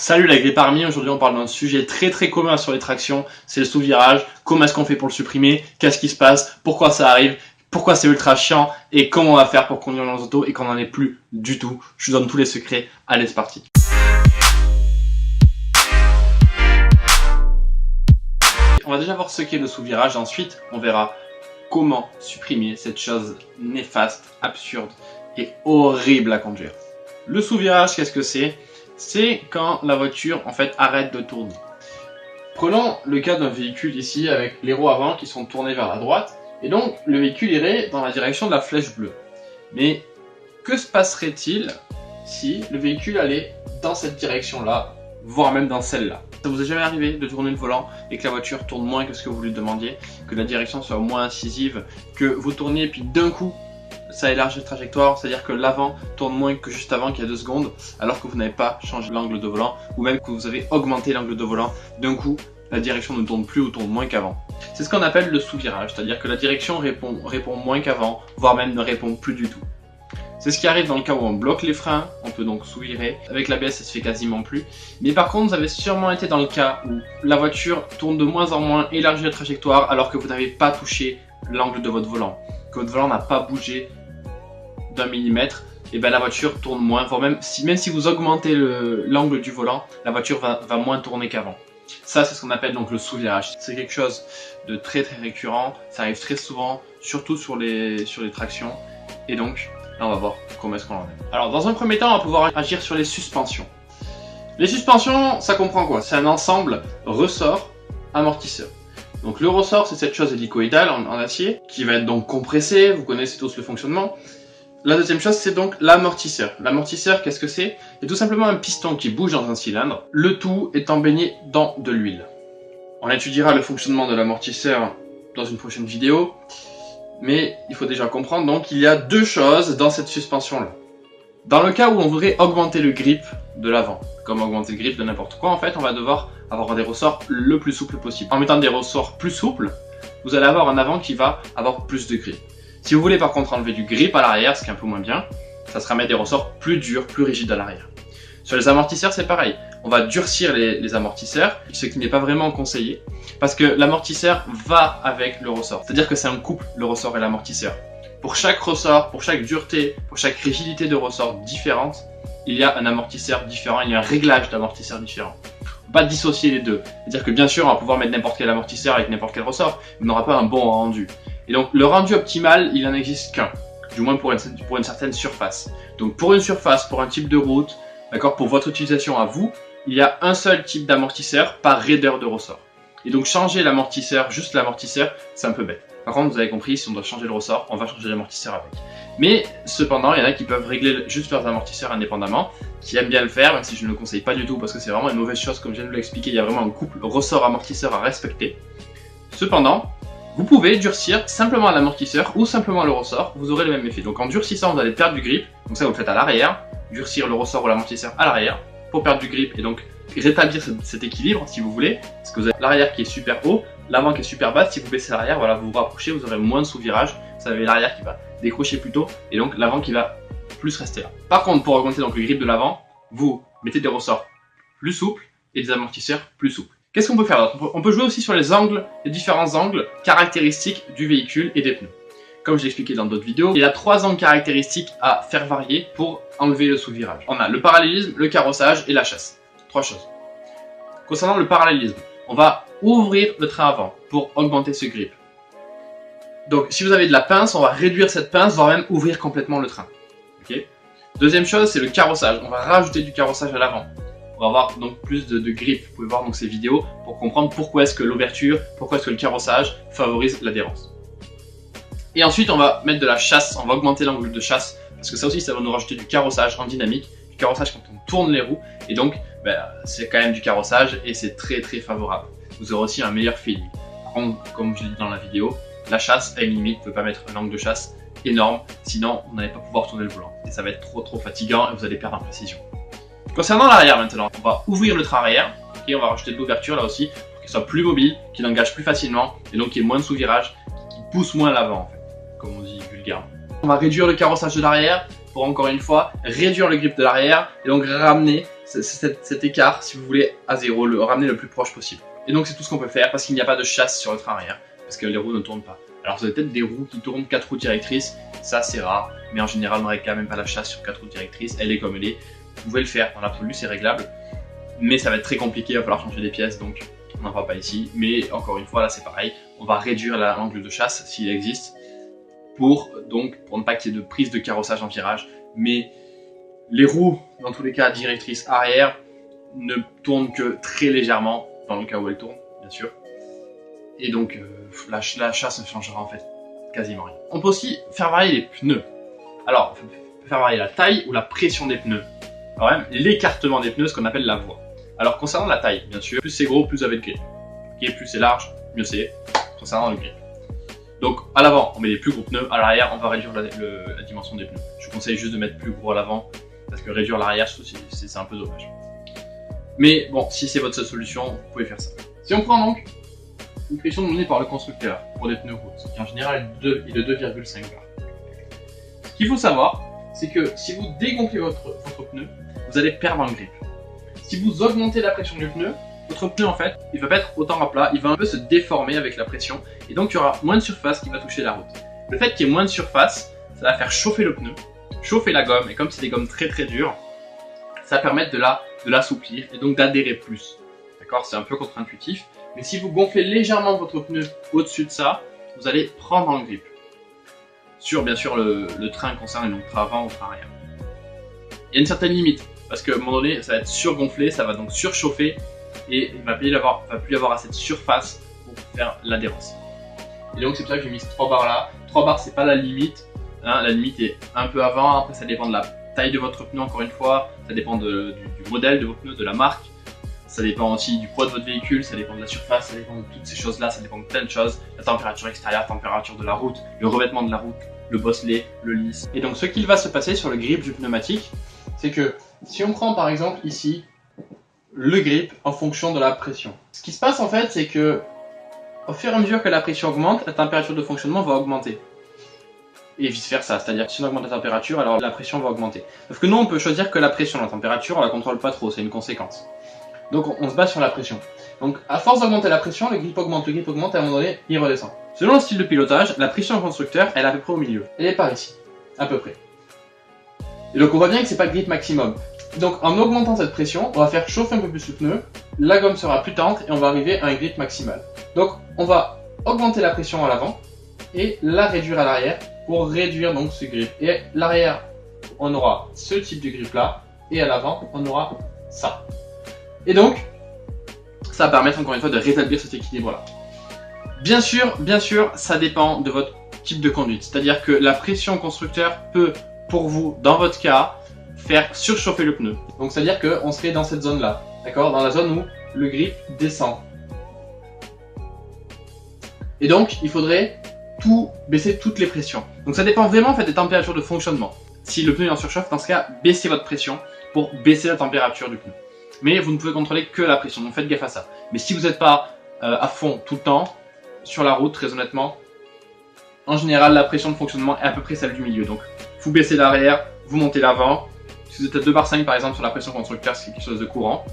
Salut la grippe army, aujourd'hui on parle d'un sujet très commun sur les tractions, c'est le sous-virage, comment est-ce qu'on fait pour le supprimer, qu'est-ce qui se passe, pourquoi ça arrive, pourquoi c'est ultra chiant et comment on va faire pour conduire nos autos et qu'on n'en ait plus du tout. Je vous donne tous les secrets, allez c'est parti. On va déjà voir ce qu'est le sous-virage, ensuite on verra comment supprimer cette chose néfaste, absurde et horrible à conduire. Le sous-virage, qu'est-ce que c'est? C'est quand la voiture en fait arrête de tourner. Prenons le cas d'un véhicule ici avec les roues avant qui sont tournées vers la droite et donc le véhicule irait dans la direction de la flèche bleue. Mais que se passerait-il si le véhicule allait dans cette direction-là, voire même dans celle-là? Ça vous est jamais arrivé de tourner le volant et que la voiture tourne moins que ce que vous lui demandiez, que la direction soit moins incisive, que vous tourniez et puis d'un coup ça élargit la trajectoire, c'est-à-dire que l'avant tourne moins que juste avant qu'il y a 2 secondes, alors que vous n'avez pas changé l'angle de volant, ou même que vous avez augmenté l'angle de volant, d'un coup, la direction ne tourne plus ou tourne moins qu'avant. C'est ce qu'on appelle le sous-virage, c'est-à-dire que la direction répond moins qu'avant, voire même ne répond plus du tout. C'est ce qui arrive dans le cas où on bloque les freins, on peut donc sous-virer. Avec l'ABS, ça se fait quasiment plus. Mais par contre, vous avez sûrement été dans le cas où la voiture tourne de moins en moins, élargit la trajectoire, alors que vous n'avez pas touché l'angle de votre volant, que votre volant n'a pas bougé d'1 millimètre, et bien la voiture tourne moins, voire même si vous augmentez l'angle du volant, la voiture va moins tourner qu'avant. Ça c'est ce qu'on appelle donc le sous-virage. C'est quelque chose de très récurrent, ça arrive très souvent, surtout sur les tractions, et donc là on va voir comment est-ce qu'on en est. Alors dans un premier temps on va pouvoir agir sur les suspensions. Les suspensions ça comprend quoi? C'est un ensemble ressort, amortisseur. Donc le ressort c'est cette chose hélicoïdale en acier qui va être donc compressée, vous connaissez tous le fonctionnement. La deuxième chose, c'est donc l'amortisseur. L'amortisseur, qu'est-ce que c'est? C'est tout simplement un piston qui bouge dans un cylindre, le tout étant baigné dans de l'huile. On étudiera le fonctionnement de l'amortisseur dans une prochaine vidéo, mais il faut déjà comprendre donc qu'il y a 2 choses dans cette suspension-là. Dans le cas où on voudrait augmenter le grip de l'avant, comme augmenter le grip de n'importe quoi, en fait, on va devoir avoir des ressorts le plus souples possible. En mettant des ressorts plus souples, vous allez avoir un avant qui va avoir plus de grip. Si vous voulez par contre enlever du grip à l'arrière, ce qui est un peu moins bien, ça sera mettre des ressorts plus durs, plus rigides à l'arrière. Sur les amortisseurs, c'est pareil. On va durcir les amortisseurs, ce qui n'est pas vraiment conseillé, parce que l'amortisseur va avec le ressort. C'est-à-dire que c'est un couple, le ressort et l'amortisseur. Pour chaque ressort, pour chaque dureté, pour chaque rigidité de ressort différente, il y a un amortisseur différent, il y a un réglage d'amortisseur différent. On ne peut pas dissocier les deux. C'est-à-dire que bien sûr, on va pouvoir mettre n'importe quel amortisseur avec n'importe quel ressort, mais on n'aura pas un bon rendu. Et donc le rendu optimal, il n'en existe qu'un, du moins pour une certaine surface. Donc pour une surface, pour un type de route, d'accord, pour votre utilisation à vous, il y a un seul type d'amortisseur par raideur de ressort. Et donc changer l'amortisseur, juste l'amortisseur, c'est un peu bête. Par contre, vous avez compris, si on doit changer le ressort, on va changer l'amortisseur avec. Mais cependant, il y en a qui peuvent régler juste leurs amortisseurs indépendamment, qui aiment bien le faire, même si je ne le conseille pas du tout parce que c'est vraiment une mauvaise chose, comme je viens de l'expliquer, il y a vraiment un couple ressort-amortisseur à respecter. Cependant, vous pouvez durcir simplement l'amortisseur ou simplement le ressort, vous aurez le même effet. Donc en durcissant, vous allez perdre du grip, donc ça vous le faites à l'arrière, durcir le ressort ou l'amortisseur à l'arrière pour perdre du grip et donc rétablir cet équilibre si vous voulez, parce que vous avez l'arrière qui est super haut, l'avant qui est super bas. Si vous baissez l'arrière, voilà, vous vous rapprochez, vous aurez moins de sous-virage, vous avez l'arrière qui va décrocher plus tôt et donc l'avant qui va plus rester là. Par contre, pour augmenter donc le grip de l'avant, vous mettez des ressorts plus souples et des amortisseurs plus souples. Qu'est-ce qu'on peut faire d'autre? On peut jouer aussi sur les angles, les différents angles caractéristiques du véhicule et des pneus. Comme je l'ai expliqué dans d'autres vidéos, il y a 3 angles caractéristiques à faire varier pour enlever le sous-virage. On a le parallélisme, le carrossage et la chasse. 3 choses. Concernant le parallélisme, on va ouvrir le train avant pour augmenter ce grip. Donc si vous avez de la pince, on va réduire cette pince, voire même ouvrir complètement le train. Okay. Deuxième chose, c'est le carrossage. On va rajouter du carrossage à l'avant. On va avoir donc plus de grip. Vous pouvez voir donc ces vidéos pour comprendre pourquoi est-ce que l'ouverture, pourquoi est-ce que le carrossage favorise l'adhérence. Et ensuite on va mettre de la chasse, on va augmenter l'angle de chasse, parce que ça aussi ça va nous rajouter du carrossage en dynamique, du carrossage quand on tourne les roues, et donc c'est quand même du carrossage et c'est très favorable. Vous aurez aussi un meilleur feeling. Par contre, comme je l'ai dit dans la vidéo, la chasse à une limite, vous ne pouvez pas mettre un angle de chasse énorme, sinon vous n'allez pas pouvoir tourner le volant. Et ça va être trop fatigant et vous allez perdre en précision. Concernant l'arrière maintenant, on va ouvrir le train arrière, et on va rajouter de l'ouverture là aussi, pour qu'il soit plus mobile, qu'il engage plus facilement, et donc qu'il y ait moins de sous-virage, qui pousse moins l'avant en fait, comme on dit vulgairement. On va réduire le carrossage de l'arrière, pour encore une fois réduire le grip de l'arrière, et donc ramener cet écart, si vous voulez, à 0, le ramener le plus proche possible. Et donc c'est tout ce qu'on peut faire parce qu'il n'y a pas de chasse sur le train arrière, parce que les roues ne tournent pas. Alors vous avez peut-être des roues qui tournent 4 roues directrices, ça c'est rare, mais en général on n'aurait quand même pas la chasse sur 4 roues directrices, elle est comme elle est. Vous pouvez le faire, dans l'absolu c'est réglable, mais ça va être très compliqué, il va falloir changer des pièces, donc on n'en parle pas ici. Mais encore une fois, là c'est pareil, on va réduire l'angle de chasse s'il existe, pour ne pas qu'il y ait de prise de carrossage en virage, mais les roues, dans tous les cas directrices arrière, ne tournent que très légèrement, dans le cas où elles tournent, bien sûr. Et donc, la chasse ne changera en fait quasiment rien. On peut aussi faire varier les pneus. Alors, on peut faire varier la taille ou la pression des pneus. Alors même, l'écartement des pneus, ce qu'on appelle la voie. Alors, concernant la taille, bien sûr, plus c'est gros, plus vous avez de grip. Okay, plus c'est large, mieux c'est, concernant le grip. Donc, à l'avant, on met les plus gros pneus. À l'arrière, on va réduire la dimension des pneus. Je vous conseille juste de mettre plus gros à l'avant, parce que réduire l'arrière, c'est un peu dommage. Mais bon, si c'est votre seule solution, vous pouvez faire ça. Si on prend donc une pression donnée par le constructeur pour des pneus route, qui en général est de 2,5 bar. Ce qu'il faut savoir, c'est que si vous dégonflez votre pneu, vous allez perdre en grip. Si vous augmentez la pression du pneu, votre pneu en fait, il va pas être autant à plat, il va un peu se déformer avec la pression, et donc il y aura moins de surface qui va toucher la route. Le fait qu'il y ait moins de surface, ça va faire chauffer le pneu, chauffer la gomme, et comme c'est des gommes très très dures, ça va permettre de l'assouplir et donc d'adhérer plus. D'accord, c'est un peu contre-intuitif, mais si vous gonflez légèrement votre pneu au-dessus de ça, vous allez prendre en grip. Sur bien sûr le train concerné, donc train avant ou train arrière. Il y a une certaine limite, parce qu'à un moment donné, ça va être surgonflé, ça va donc surchauffer, et il ne va plus y avoir assez de surface pour faire l'adhérence. Et donc c'est pour ça que j'ai mis ces 3 barres là. 3 barres, c'est pas la limite, hein, la limite est un peu avant, après ça dépend de la taille de votre pneu encore une fois, ça dépend du modèle de vos pneus, de la marque, ça dépend aussi du poids de votre véhicule, ça dépend de la surface, ça dépend de toutes ces choses là, ça dépend de plein de choses, la température extérieure, la température de la route, le revêtement de la route, le bosselet, le lisse. Et donc ce qu'il va se passer sur le grip du pneumatique, c'est que si on prend par exemple ici le grip en fonction de la pression, ce qui se passe en fait c'est que au fur et à mesure que la pression augmente, la température de fonctionnement va augmenter. Et vice versa, c'est-à-dire que si on augmente la température, alors la pression va augmenter. Sauf que nous on peut choisir que la pression, la température, on la contrôle pas trop, c'est une conséquence. Donc on se base sur la pression. Donc à force d'augmenter la pression, le grip augmente, et à un moment donné, il redescend. Selon le style de pilotage, la pression au constructeur, elle est à peu près au milieu. Elle est par ici, à peu près. Et donc on voit bien que c'est pas le grip maximum. Donc en augmentant cette pression, on va faire chauffer un peu plus le pneu, la gomme sera plus tendre et on va arriver à un grip maximal. Donc on va augmenter la pression à l'avant et la réduire à l'arrière pour réduire donc ce grip. Et l'arrière, on aura ce type de grip là, et à l'avant, on aura ça. Et donc, ça va permettre encore une fois de rétablir cet équilibre là. Bien sûr, ça dépend de votre type de conduite. C'est-à-dire que la pression constructeur peut, pour vous, dans votre cas, faire surchauffer le pneu. Donc c'est-à-dire qu'on serait dans cette zone là, d'accord, dans la zone où le grip descend. Et donc, il faudrait baisser toutes les pressions. Donc ça dépend vraiment en fait des températures de fonctionnement. Si le pneu est en surchauffe, dans ce cas, baissez votre pression pour baisser la température du pneu. Mais vous ne pouvez contrôler que la pression, donc faites gaffe à ça. Mais si vous n'êtes pas à fond tout le temps, sur la route, très honnêtement, en général, la pression de fonctionnement est à peu près celle du milieu. Donc, vous baissez l'arrière, vous montez l'avant. Si vous êtes à 2 bar 5 par exemple sur la pression constructeur, c'est quelque chose de courant.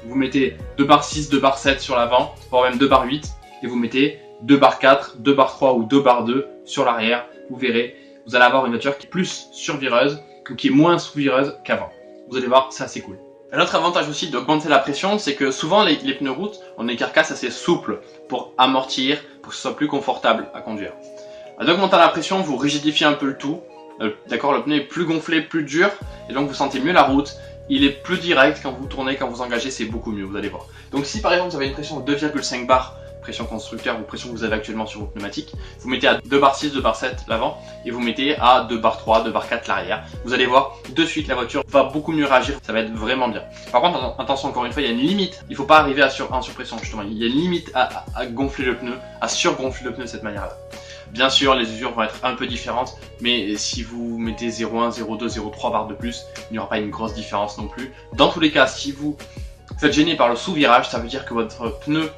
Vous mettez 2 bar 6, 2 bar 7 sur l'avant, voire même 2 bar 8, et vous mettez 2 bar 4, 2 bar 3 ou 2 bar 2 sur l'arrière. Vous verrez, vous allez avoir une voiture qui est plus survireuse ou qui est moins sous-vireuse qu'avant. Vous allez voir, c'est assez cool. Un autre avantage aussi d'augmenter la pression, c'est que souvent les pneus route ont des carcasses assez souples pour amortir, pour que ce soit plus confortable à conduire. En augmentant la pression, vous rigidifiez un peu le tout. D'accord, le pneu est plus gonflé, plus dur, et donc vous sentez mieux la route. Il est plus direct quand vous tournez, quand vous engagez, c'est beaucoup mieux, vous allez voir. Donc si par exemple vous avez une pression de 2,5 bar, pression constructeur ou pression que vous avez actuellement sur vos pneumatiques, vous mettez à 2 bar 6, 2 bar 7 l'avant, et vous mettez à 2 bar 3, 2 bar 4 l'arrière. Vous allez voir, de suite la voiture va beaucoup mieux réagir, ça va être vraiment bien. Par contre, attention encore une fois, il y a une limite, il ne faut pas arriver en surpression justement, il y a une limite à gonfler le pneu, à surgonfler le pneu de cette manière-là. Bien sûr, les usures vont être un peu différentes, mais si vous mettez 0,1, 0,2, 0,3 barres de plus, il n'y aura pas une grosse différence non plus. Dans tous les cas, si vous êtes gêné par le sous-virage, ça veut dire que votre pneu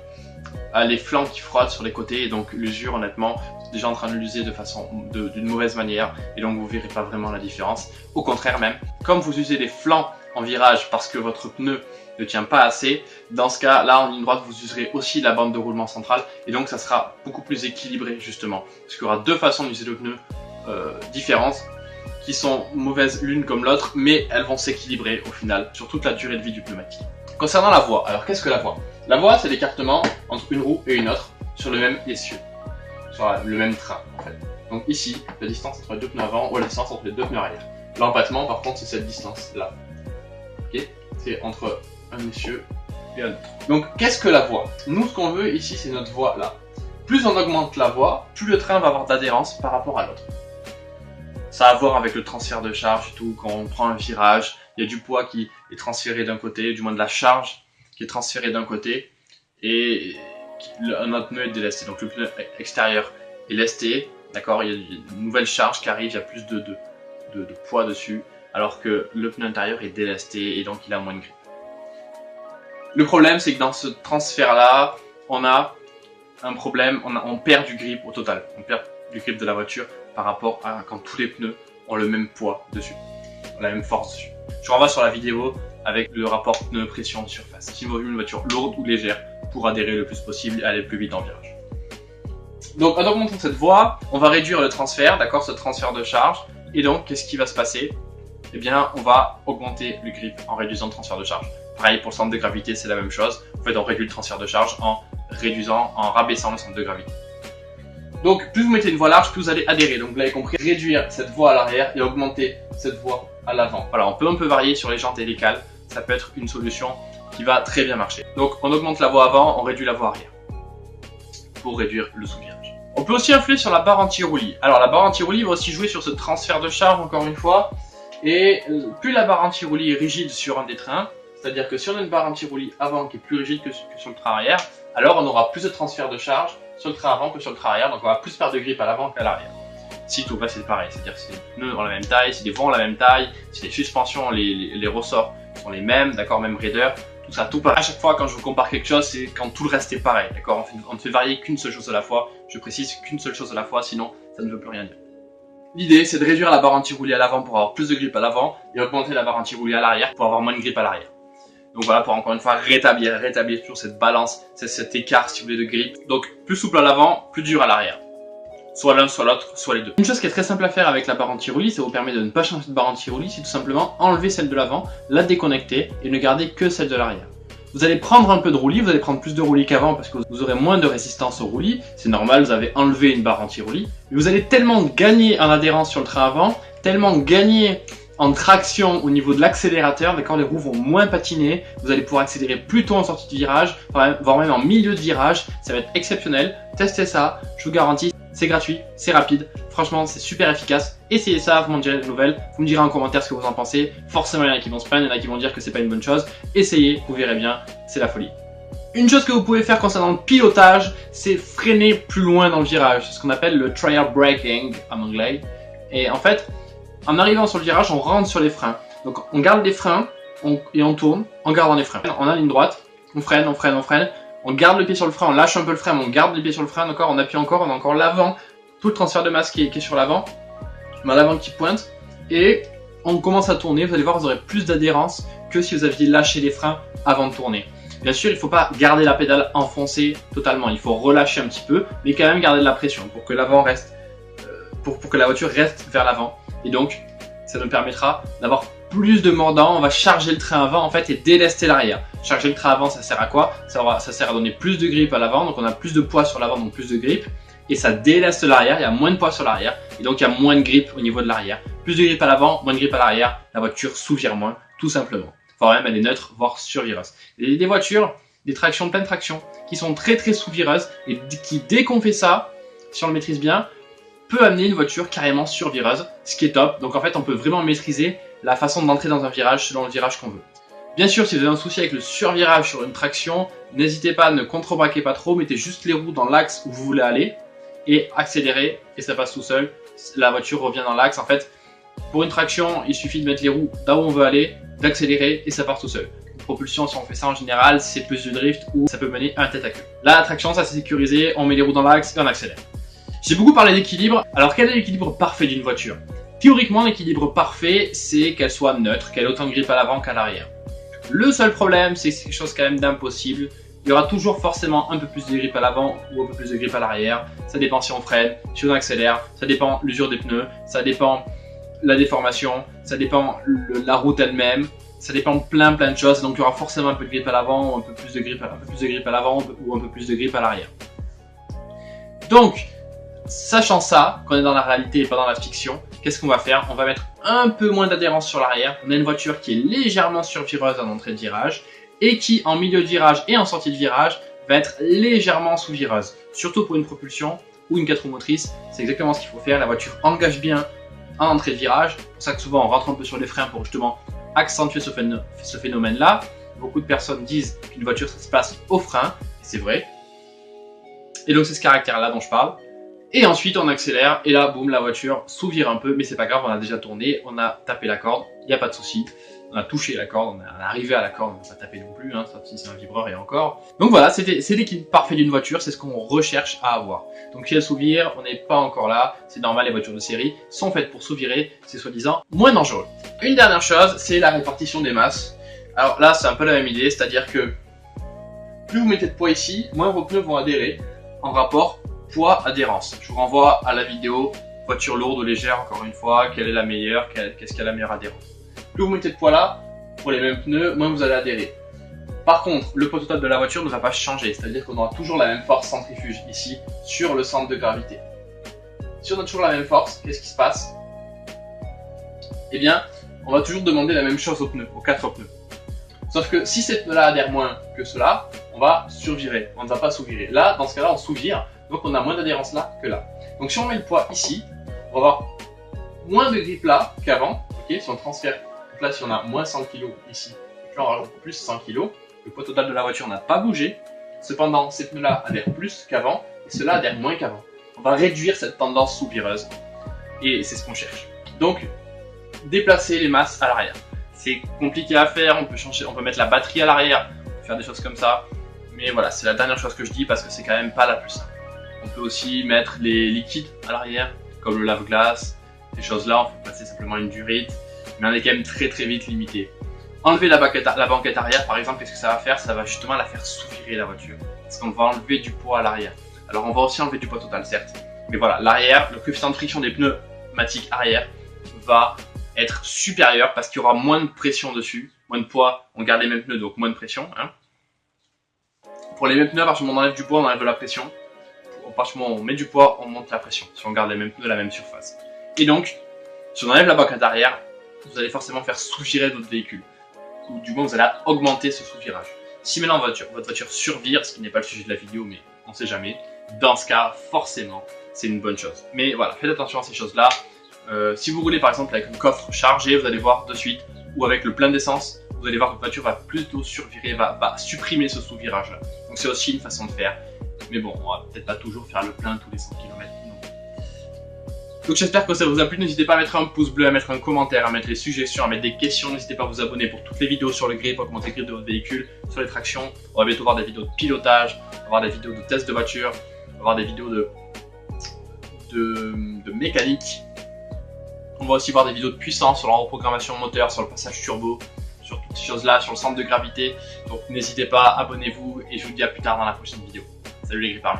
a les flancs qui frottent sur les côtés, et donc l'usure, honnêtement, vous êtes déjà en train de l'user d'une mauvaise manière, et donc vous ne verrez pas vraiment la différence. Au contraire même, comme vous usez les flancs en virage parce que votre pneu ne tient pas assez, dans ce cas là en ligne droite vous userez aussi la bande de roulement centrale et donc ça sera beaucoup plus équilibré justement. Parce qu'il y aura deux façons d'utiliser le pneu différentes qui sont mauvaises l'une comme l'autre, mais elles vont s'équilibrer au final sur toute la durée de vie du pneumatique. Concernant la voie, alors qu'est-ce que la voie? La voie c'est l'écartement entre une roue et une autre sur le même essieu, sur le même train en fait. Donc ici, la distance entre les deux pneus avant ou la distance entre les deux pneus arrière. L'empattement par contre c'est cette distance là. Ok, c'est entre un essieu et un autre. Donc qu'est-ce que la voie? Nous ce qu'on veut ici c'est notre voie là. Plus on augmente la voie, plus le train va avoir d'adhérence par rapport à l'autre. Ça a à voir avec le transfert de charge et tout. Quand on prend un virage, il y a du poids qui est transféré d'un côté, du moins de la charge qui est transférée d'un côté et un autre pneu est délesté. Donc le pneu extérieur est lesté, d'accord, il y a une nouvelle charge qui arrive, il y a plus de poids dessus, alors que le pneu intérieur est délesté et donc il a moins de grip. Le problème c'est que dans ce transfert là, on a un problème, on perd du grip au total, on perd du grip de la voiture par rapport à quand tous les pneus ont le même poids dessus, la même force dessus. Je renvoie sur la vidéo avec le rapport pneu pression surface qui vaut une voiture lourde ou légère pour adhérer le plus possible et aller plus vite en virage. Donc en augmentant cette voie, on va réduire le transfert, d'accord, ce transfert de charge, et donc qu'est-ce qui va se passer? Eh bien on va augmenter le grip en réduisant le transfert de charge. Pareil pour le centre de gravité, c'est la même chose. En fait on réduit le transfert de charge en rabaissant le centre de gravité. Donc plus vous mettez une voie large, plus vous allez adhérer. Donc vous l'avez compris, réduire cette voie à l'arrière et augmenter cette voie à l'avant. Voilà, on peut un peu varier sur les jantes et les cales, ça peut être une solution qui va très bien marcher. Donc on augmente la voie avant, on réduit la voie arrière pour réduire le sous-virage. On peut aussi influer sur la barre anti-roulis. Alors la barre anti-roulis va aussi jouer sur ce transfert de charge encore une fois. Et plus la barre anti-roulis est rigide sur un des trains, c'est-à-dire que si on a une barre anti-roulis avant qui est plus rigide que sur le train arrière, alors on aura plus de transfert de charge sur le train avant que sur le train arrière, donc on va plus perdre de grip à l'avant qu'à l'arrière. Si tout va c'est pareil, c'est-à-dire que si les pneus ont la même taille, si les voies ont la même taille, si les suspensions, les ressorts sont les mêmes, d'accord, même raideur, tout ça, tout pareil. À chaque fois quand je vous compare quelque chose, c'est quand tout le reste est pareil, d'accord, on ne fait varier qu'une seule chose à la fois, je précise qu'une seule chose à la fois, sinon ça ne veut plus rien dire. L'idée c'est de réduire la barre anti-roulis à l'avant pour avoir plus de grip à l'avant et augmenter la barre anti-roulis à l'arrière pour avoir moins de grip à l'arrière. Donc voilà, pour encore une fois rétablir toujours cette balance, cet écart si vous voulez de grip. Donc plus souple à l'avant, plus dur à l'arrière. Soit l'un, soit l'autre, soit les deux. Une chose qui est très simple à faire avec la barre anti-roulis, ça vous permet de ne pas changer de barre anti-roulis, c'est tout simplement enlever celle de l'avant, la déconnecter et ne garder que celle de l'arrière. Vous allez prendre un peu de roulis, vous allez prendre plus de roulis qu'avant parce que vous aurez moins de résistance au roulis. C'est normal, vous avez enlevé une barre anti-roulis. Mais vous allez tellement gagner en adhérence sur le train avant, tellement gagner en traction au niveau de l'accélérateur, d'accord, les roues vont moins patiner, vous allez pouvoir accélérer plus tôt en sortie de virage, voire même en milieu de virage, ça va être exceptionnel. Testez ça, je vous garantis, c'est gratuit, c'est rapide, franchement c'est super efficace. Essayez ça, vous m'en direz des nouvelles, vous me direz en commentaire ce que vous en pensez. Forcément il y en a qui vont se plaindre, il y en a qui vont dire que c'est pas une bonne chose. Essayez, vous verrez bien, c'est la folie. Une chose que vous pouvez faire concernant le pilotage, c'est freiner plus loin dans le virage, c'est ce qu'on appelle le trial braking en anglais. Et en fait, en arrivant sur le virage, on rentre sur les freins. Donc on garde les freins et on tourne en gardant les freins. On a une ligne droite, on freine, on freine, on freine. On garde le pied sur le frein, on lâche un peu le frein, mais on garde le pied sur le frein, d'accord, on appuie encore, on a encore l'avant, tout le transfert de masse qui est sur l'avant. On a l'avant qui pointe et on commence à tourner. Vous allez voir, vous aurez plus d'adhérence que si vous aviez lâché les freins avant de tourner. Bien sûr, il ne faut pas garder la pédale enfoncée totalement, il faut relâcher un petit peu, mais quand même garder de la pression pour que l'avant reste, pour que la voiture reste vers l'avant. Et donc, ça nous permettra d'avoir plus de mordant. On va charger le train avant en fait et délester l'arrière. Charger le train avant, ça sert à quoi? Ça sert à donner plus de grip à l'avant, donc on a plus de poids sur l'avant, donc plus de grip. Et ça déleste l'arrière, il y a moins de poids sur l'arrière, et donc il y a moins de grip au niveau de l'arrière. Plus de grip à l'avant, moins de grip à l'arrière, la voiture sous-vire moins, tout simplement. Voire même elle est neutre, voire survireuse. Il y a des voitures, des tractions, pleine traction, qui sont très sous-vireuses, et qui dès qu'on fait ça, si on le maîtrise bien, peut amener une voiture carrément survireuse, ce qui est top. Donc en fait on peut vraiment maîtriser la façon d'entrer dans un virage selon le virage qu'on veut. Bien sûr, si vous avez un souci avec le survirage sur une traction, n'hésitez pas, ne contre-braquez pas trop, mettez juste les roues dans l'axe où vous voulez aller et accélérez et ça passe tout seul. La voiture revient dans l'axe. En fait, pour une traction, il suffit de mettre les roues là où on veut aller, d'accélérer et ça part tout seul. Une propulsion, si on fait ça en général, c'est plus du drift ou ça peut mener à un tête à queue. Là, la traction, ça c'est sécurisé, on met les roues dans l'axe et on accélère. J'ai beaucoup parlé d'équilibre. Alors quel est l'équilibre parfait d'une voiture? Théoriquement, l'équilibre parfait, c'est qu'elle soit neutre, qu'elle ait autant de grippe à l'avant qu'à l'arrière. Le seul problème, c'est que c'est quelque chose quand même d'impossible. Il y aura toujours forcément un peu plus de grippe à l'avant ou un peu plus de grippe à l'arrière. Ça dépend si on freine, si on accélère, ça dépend l'usure des pneus, ça dépend la déformation, ça dépend la route elle-même, ça dépend de plein de choses. Donc il y aura forcément un peu de grippe à l'avant, un peu plus de grippe à l'avant ou un peu plus de grippe à l'arrière. Donc, sachant ça, qu'on est dans la réalité et pas dans la fiction, qu'est-ce qu'on va faire? On va mettre un peu moins d'adhérence sur l'arrière. On a une voiture qui est légèrement survireuse en entrée de virage et qui, en milieu de virage et en sortie de virage, va être légèrement sous-vireuse. Surtout pour une propulsion ou une 4 roues motrices, c'est exactement ce qu'il faut faire. La voiture engage bien en entrée de virage. C'est pour ça que souvent on rentre un peu sur les freins pour justement accentuer ce phénomène-là. Beaucoup de personnes disent qu'une voiture ça se passe au frein, et c'est vrai. Et donc c'est ce caractère-là dont je parle. Et ensuite on accélère et là boum, la voiture sous-vire un peu, mais c'est pas grave, on a déjà tourné, on a tapé la corde, il n'y a pas de souci. On a touché la corde, on est arrivé à la corde, on n'a pas tapé non plus, sauf si c'est un vibreur et encore. Donc voilà, c'est l'équilibre parfait d'une voiture, c'est ce qu'on recherche à avoir. Donc si elle sous-vire, on n'est pas encore là, c'est normal, les voitures de série sont faites pour sous-virer, c'est soi-disant moins dangereux. Une dernière chose, c'est la répartition des masses. Alors là, c'est un peu la même idée, c'est-à-dire que plus vous mettez de poids ici, moins vos pneus vont adhérer en rapport poids-adhérence. Je vous renvoie à la vidéo voiture lourde ou légère, encore une fois, quelle est la meilleure, qu'est-ce qui a la meilleure adhérence. Plus vous mettez de poids là, pour les mêmes pneus, moins vous allez adhérer. Par contre, le poids total de la voiture ne va pas changer, c'est-à-dire qu'on aura toujours la même force centrifuge ici, sur le centre de gravité. Si on a toujours la même force, qu'est-ce qui se passe? Eh bien, on va toujours demander la même chose aux pneus, aux 4 pneus. Sauf que si ces pneus-là adhèrent moins que ceux-là, on va survirer, on ne va pas sous-virer. Là, dans ce cas-là, on sous-vire, donc on a moins d'adhérence là que là. Donc si on met le poids ici, on va avoir moins de grippe là qu'avant, ok, si on transfère. Donc là, si on a moins 100 kg ici, et puis on rajoute plus 100 kg, le poids total de la voiture n'a pas bougé. Cependant, ces pneus-là adhèrent plus qu'avant, et ceux-là adhèrent moins qu'avant. On va réduire cette tendance sous-vireuse, et c'est ce qu'on cherche. Donc, déplacer les masses à l'arrière. C'est compliqué à faire, on peut changer, on peut mettre la batterie à l'arrière, faire des choses comme ça. Mais voilà, c'est la dernière chose que je dis parce que c'est quand même pas la plus simple. On peut aussi mettre les liquides à l'arrière, comme le lave-glace, ces choses-là, on peut passer simplement une durite, mais on est quand même très vite limité. Enlever la banquette arrière, par exemple, qu'est-ce que ça va faire? Ça va justement la faire sous-virer la voiture, parce qu'on va enlever du poids à l'arrière. Alors on va aussi enlever du poids total, certes, mais voilà, l'arrière, le coefficient de friction des pneumatiques arrière va être supérieur parce qu'il y aura moins de pression dessus, moins de poids, on garde les mêmes pneus, donc moins de pression. Pour les mêmes pneus, à partir du moment où on enlève du poids, on enlève de la pression. À partir du moment où on met du poids, on monte la pression, si on garde les mêmes pneus, la même surface. Et donc, si on enlève la banquette arrière, vous allez forcément faire sous-virer votre véhicule. Ou du moins, vous allez augmenter ce sous-virage. Si maintenant votre voiture survire, ce qui n'est pas le sujet de la vidéo, mais on ne sait jamais, dans ce cas, forcément, c'est une bonne chose. Mais voilà, faites attention à ces choses-là. Si vous roulez par exemple avec un coffre chargé, vous allez voir de suite, ou avec le plein d'essence, vous allez voir que votre voiture va plutôt survirer, va supprimer ce sous-virage là. Donc c'est aussi une façon de faire. Mais bon, on va peut-être pas toujours faire le plein tous les 100 km. Donc j'espère que ça vous a plu. N'hésitez pas à mettre un pouce bleu, à mettre un commentaire, à mettre les suggestions, à mettre des questions. N'hésitez pas à vous abonner pour toutes les vidéos sur le grip, pour commenter le grip de votre véhicule, sur les tractions. On va bientôt voir des vidéos de pilotage, on va voir des vidéos de test de voiture, on va voir des vidéos de mécanique. On va aussi voir des vidéos de puissance sur la reprogrammation moteur, sur le passage turbo, sur toutes ces choses-là, sur le centre de gravité. Donc n'hésitez pas, abonnez-vous et je vous dis à plus tard dans la prochaine vidéo. Salut les grippers.